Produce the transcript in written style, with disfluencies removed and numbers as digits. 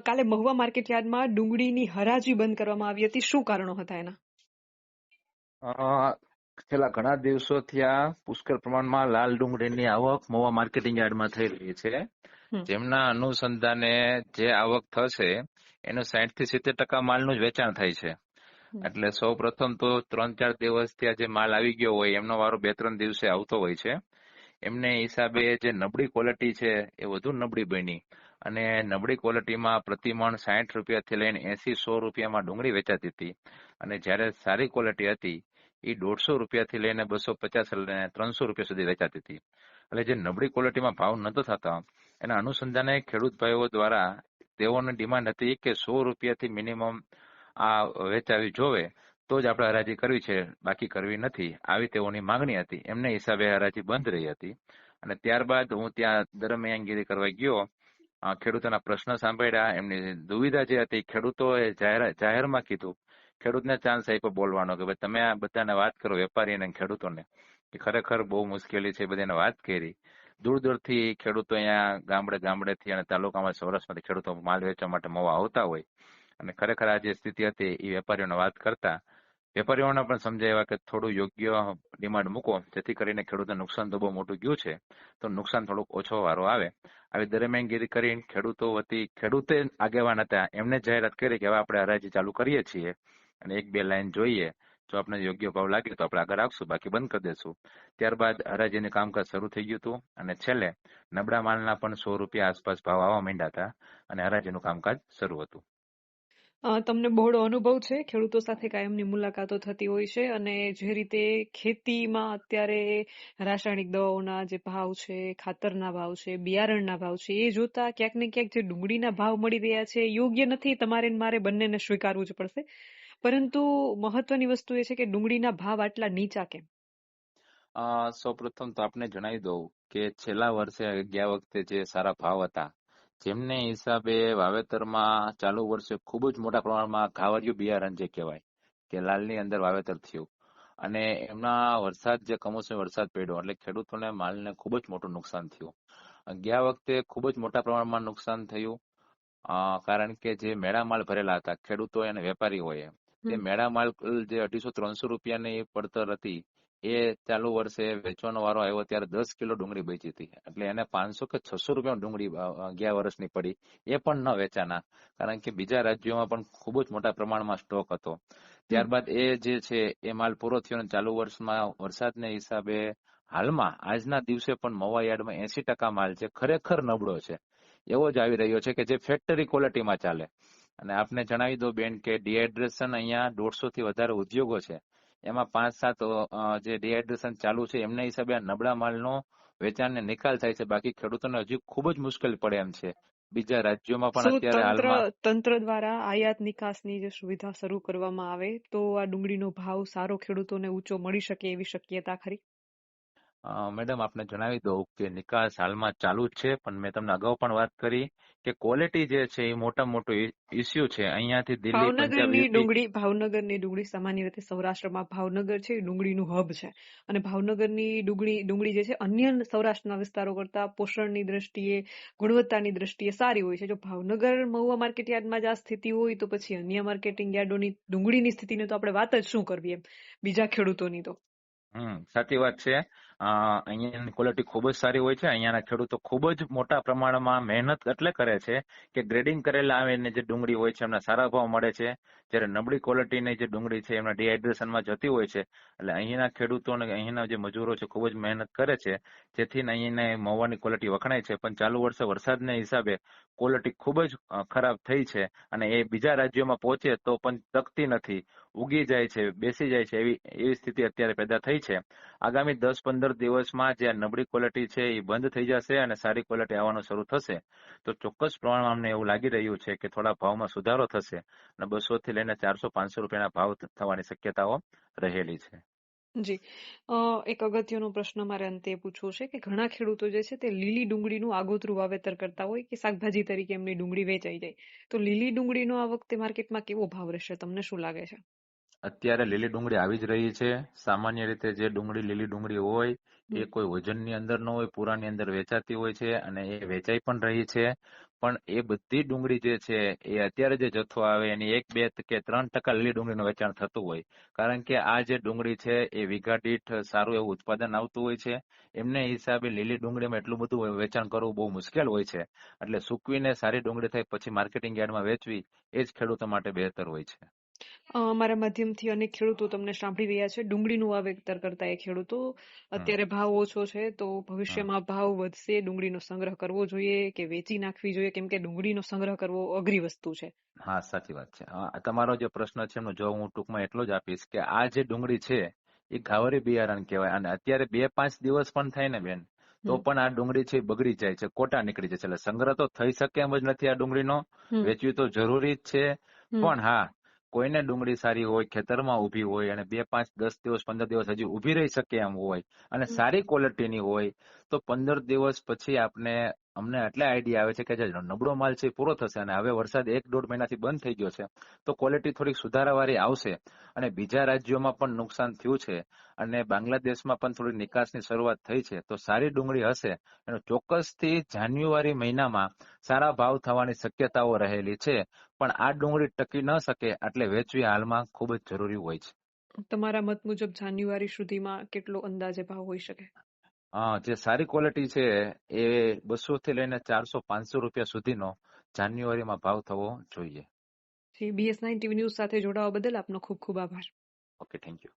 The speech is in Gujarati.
કાલે મહુવા માર્કેટ યાર્ડમાં ડુંગળીની હરાજી બંધ કરવામાં આવી હતી. શું કારણો હતા એના? છેલ્લા ઘણા દિવસોથી આ પુષ્કળ પ્રમાણમાં લાલ ડુંગળીની આવક મહુવા માર્કેટિંગ યાર્ડમાં થઈ રહી છે. જેમના અનુસંધાને જે આવક થશે એનું 60-70% માલનું જ વેચાણ થાય છે. એટલે સૌ પ્રથમ તો 3-4 દિવસથી આ જે માલ આવી ગયો હોય એમનો વારો 2-3 દિવસે આવતો હોય છે. એમને હિસાબે જે નબળી ક્વોલિટી છે એ વધુ નબળી બની અને નબળી ક્વોલિટીમાં પ્રતિમણ 60 રૂપિયાથી લઈને 80-100 રૂપિયામાં ડુંગળી વેચાતી હતી. અને જ્યારે સારી ક્વોલિટી હતી એ 150 રૂપિયાથી લઈને 250 લઈને 300 રૂપિયા સુધી વેચાતી હતી. એટલે જે નબળી ક્વોલિટીમાં ભાવ નતો થતા એના અનુસંધાને ખેડૂત ભાઈઓ દ્વારા તેઓની ડિમાન્ડ હતી કે 100 રૂપિયાથી મિનિમમ આ વેચાવી જોવે તો જ આપણે હરાજી કરવી છે, બાકી કરવી નથી, આવી તેઓની માંગણી હતી. એમને હિસાબે હરાજી બંધ રહી હતી. અને ત્યારબાદ હું ત્યાં દરમિયાનગીરી કરવા ગયો, ખેડૂતોના પ્રશ્ન સાંભળ્યા, એમની દુવિધા જે હતી ખેડૂતોએ જાહેરમાં કીધું, ખેડૂતને ચાન્સ આપ્યો બોલવાનો કે ભાઈ તમે આ બધાને વાત કરો, વેપારી અને ખેડૂતોને, કે ખરેખર બહુ મુશ્કેલી છે, બધાને વાત કરી. દૂર દૂરથી ખેડૂતો અહીંયા ગામડેથી અને તાલુકામાં સૌરાષ્ટ્રમાંથી ખેડૂતો માલ વેચવા માટે મહુવા આવતા હોય. અને ખરેખર આ જે સ્થિતિ હતી એ વેપારીઓને વાત કરતા વેપારીઓને પણ સમજાવ્યા કે થોડું યોગ્ય ડિમાન્ડ મૂકો, જેથી કરીને ખેડૂતને નુકસાન તો બહુ મોટું ગયું છે તો નુકસાન થોડુંક ઓછો વારો આવે. આવી દરમિયાનગીરી કરીને ખેડૂતો વતી ખેડૂતે આગેવાન હતા એમને જાહેરાત કરી કે હવે આપણે હરાજી ચાલુ કરીએ છીએ અને 1-2 લાઈન જોઈએ, જો આપણે યોગ્ય ભાવ લાગે તો આપણે આગળ આવશું, બાકી બંધ કરી દેશું. ત્યારબાદ હરાજીનું કામકાજ શરૂ થઈ ગયું હતું અને છેલ્લે નબળા માલના પણ 100 રૂપિયા આસપાસ ભાવ આવવા માંડ્યા હતા અને હરાજીનું કામકાજ શરૂ હતું. તમને બહોળો અનુભવ છે, ખેડૂતો સાથે કાયમની મુલાકાતો થતી હોય છે અને જે રીતે ખેતીમાં અત્યારે રાસાયણિક દવાઓના જે ભાવ છે, ખાતરના ભાવ છે, બિયારણના ભાવ છે, એ જોતા ક્યાંક ને ક્યાંક જે ડુંગળીના ભાવ મળી રહ્યા છે યોગ્ય નથી, તમારે ને મારે બંનેને સ્વીકારવું જ પડશે. પરંતુ મહત્વની વસ્તુ એ છે કે ડુંગળીના ભાવ આટલા નીચા કેમ? સૌપ્રથમ તો આપને જણાવી દઉં કે છેલ્લા વર્ષે ગયા વખતે જે સારા ભાવ હતા જેમને હિસાબે વાવેતરમાં ચાલુ વર્ષે ખૂબ જ મોટા પ્રમાણમાં ઘાવરિયું બિયારણ જે કહેવાય કે લાલની અંદર વાવેતર થયું અને એમના વરસાદ જે કમોસમી વરસાદ પડ્યો એટલે ખેડૂતોને માલને ખૂબ જ મોટું નુકસાન થયું. ગયા વખતે ખૂબ જ મોટા પ્રમાણમાં નુકસાન થયું કારણ કે જે મેળા માલ ભરેલા હતા ખેડૂતો અને વેપારીઓએ, તે મેળા માલ જે 250-300 રૂપિયાની પડતર હતી એ ચાલુ વર્ષે વેચવાનો વારો આવ્યો ત્યારે 10 કિલો ડુંગળી બેચી હતી. એટલે એને 500 કે 600 રૂપિયા ડુંગળી ગયા વર્ષની પડી, એ પણ ન વેચાના કારણ કે બીજા રાજ્યોમાં પણ ખૂબ જ મોટા પ્રમાણમાં સ્ટોક હતો. ત્યારબાદ એ જે છે એ માલ પૂરો થયો અને ચાલુ વર્ષમાં વરસાદને હિસાબે હાલમાં આજના દિવસે પણ મહુવા યાર્ડમાં 80% માલ છે ખરેખર નબળો છે, એવો જ આવી રહ્યો છે કે જે ફેક્ટરી ક્વોલિટીમાં ચાલે. અને આપને જણાવી દો બેન કે ડિહાઇડ્રેશન અહીંયા 150 થી વધારે ઉદ્યોગો છે, એમાં 5-7 જે ડિહાઇડ્રેશન ચાલુ છે એમના હિસાબે આ નબળા માલનો વેચાણને નિકાલ થાય છે, બાકી ખેડૂતોને હજી ખૂબ જ મુશ્કેલ પડે એમ છે. બીજા રાજ્યોમાં પણ અત્યારે હાલમાં તંત્ર દ્વારા આયાત નિકાસની જે સુવિધા શરૂ કરવામાં આવે તો આ ડુંગળીનો ભાવ સારો ખેડૂતોને ઊંચો મળી શકે એવી શક્યતા ખરી? મેડમ આપને જણાવી દઉં કે નિકાસ હાલમાં ચાલુ જ છે, પણ મેં તમને અગાઉ પણ વાત કરી કે ક્વોલિટી જે છે એ મોટા મોટો ઇસ્યુ છે. અહીંયાથી દિલ્હી, પંજાબ, યુપી. ભાવનગરની ડુંગળી સામાન્ય રીતે સૌરાષ્ટ્રમાં ભાવનગર છે એ ડુંગળીનું હબ છે અને ભાવનગરની ડુંગળી જે છે અન્ય સૌરાષ્ટ્રના વિસ્તારો કરતા પોષણની દ્રષ્ટિએ, ગુણવત્તાની દ્રષ્ટિએ સારી હોય છે. જો ભાવનગર મહુવા માર્કેટ યાર્ડમાં જ આ સ્થિતિ હોય તો પછી અન્ય માર્કેટિંગ યાર્ડોની ડુંગળીની સ્થિતિને તો આપણે વાત જ શું કરવી એમ બીજા ખેડૂતોની તો. સાચી વાત છે. અહીંયાની ક્વોલિટી ખૂબ જ સારી હોય છે. અહીંયાના ખેડૂતો ખૂબ જ મોટા પ્રમાણમાં મહેનત એટલે કરે છે કે ગ્રેડિંગ કરેલા આવીને જે ડુંગળી હોય છે એમના સારા ભાવ મળે છે, જ્યારે નબળી ક્વોલિટીની જે ડુંગળી છે એમના ડિહાઇડ્રેશનમાં જતી હોય છે. એટલે અહીંના ખેડૂતો અને અહીંના જે મજૂરો છે ખૂબ જ મહેનત કરે છે, જેથી અહીંને મહુવાની ક્વોલિટી વખણાય છે. પણ ચાલુ વર્ષે વરસાદને હિસાબે ક્વોલિટી ખૂબ જ ખરાબ થઈ છે અને એ બીજા રાજ્યોમાં પહોંચે તો પણ ટકતી નથી, ઉગી જાય છે, બેસી જાય છે, એવી સ્થિતિ અત્યારે પેદા થઈ છે. આગામી 10-15 દિવસમાં જે નબળી ક્વોલિટી છે એ બંધ થઈ જશે અને સારી ક્વોલિટી આવવાનું શરૂ થશે તો ચોક્કસ પ્રમાણમાં અમને એવું લાગી રહ્યું છે કે થોડા ભાવમાં સુધારો થશે અને 200 થી લઈને 400-500 રૂપિયાના ભાવ થવાની શક્યતાઓ રહેલી છે. જી, એક અગત્યનો પ્રશ્ન મારે અંતે પૂછવો છે કે ઘણા ખેડૂતો જે છે તે લીલી ડુંગળીનું આગોતરું વાવેતર કરતા હોય કે શાકભાજી તરીકે એમની ડુંગળી વેચાઈ જાય, તો લીલી ડુંગળીનો આ વખતે માર્કેટમાં કેવો ભાવ રહેશે, તમને શું લાગે છે? અત્યારે લીલી ડુંગળી આવી જ રહી છે. સામાન્ય રીતે જે લીલી ડુંગળી હોય એ કોઈ વજનની અંદર ન હોય, પૂરાની અંદર વેચાતી હોય છે અને એ વેચાઈ પણ રહી છે. પણ એ બધી ડુંગળી જે છે એ અત્યારે જે જથ્થો આવે એની 1, 2 કે 3% લીલી ડુંગળીનું વેચાણ થતું હોય. કારણ કે આ જે ડુંગળી છે એ વીઘા દીઠ સારું એવું ઉત્પાદન આવતું હોય છે. એમને હિસાબે લીલી ડુંગળીમાં એટલું બધું વેચાણ કરવું બહુ મુશ્કેલ હોય છે. એટલે સૂકવીને સારી ડુંગળી થાય પછી માર્કેટિંગ યાર્ડમાં વેચવી એ જ ખેડૂતો માટે બહેતર હોય છે. અમારા માધ્યમથી અનેક ખેડૂતો તમને સાંભળી રહ્યા છે. ડુંગળીનું વાવેતર કરતા એ ખેડૂતો હમ. અત્યારે ભાવ ઓછો છે, તો હમ. ભવિષ્યમાં ભાવ વધશે, ડુંગળીનો સંગ્રહ કરવો જોઈએ કે વેચી નાખવી જોઈએ, કેમ કે ડુંગળીનો સંગ્રહ કરવો અઘરી વસ્તુ છે. હા, સાચી વાત છે. તમારો જે પ્રશ્ન છે એનો જવાબ હું ટૂંકમાં એટલો જ આપીશ કે આ જે ડુંગળી છે એ ગાવરી બિયારણ કહેવાય. અને અત્યારે 2-5 દિવસ પણ થાય ને બેન, તો હમ પણ આ ડુંગળી છે એ બગડી જાય છે, કોટા નીકળી જાય છે. એટલે સંગ્રહ તો થઈ શકે એમ જ નથી આ ડુંગળીનો. હમ વેચવી તો જરૂરી જ છે. હમ પણ હા, કોઈને ડુંગળી સારી હોય, ખેતરમાં ઊભી હોય અને 2, 5, 10 દિવસ, 15 દિવસ હજી ઊભી રહી શકે એમ હોય અને હમ. સારી ક્વોલિટીની હોય, તો 15 દિવસ પછી અમને એટલે આઈડિયા આવે છે કે જે નબળો માલ છે એ પૂરો થશે અને હવે વરસાદ 1-1.5 મહિનાથી બંધ થઈ ગયો છે, તો ક્વોલિટી થોડીક સુધારાવાળી આવશે. અને બીજા રાજ્યોમાં પણ નુકસાન થયું છે અને બાંગ્લાદેશમાં પણ થોડી નિકાસની શરૂઆત થઈ છે. તો સારી ડુંગળી હશે એનો ચોક્કસથી જાન્યુઆરી મહિનામાં સારા ભાવ થવાની શક્યતાઓ રહેલી છે. પણ આ ડુંગળી ટકી ન શકે એટલે વેચવી હાલમાં ખૂબ જ જરૂરી હોય છે. તમારા મત મુજબ જાન્યુઆરી સુધીમાં કેટલો અંદાજે ભાવ હોઈ શકે? જે સારી ક્વોલિટી છે એ 200 થી લઈને 400-500 રૂપિયા સુધીનો જાન્યુઆરીમાં ભાવ થવો જોઈએ. BS9 TV ન્યૂઝ સાથે જોડાવા બદલ આપનો ખૂબ ખૂબ આભાર. Okay, thank you.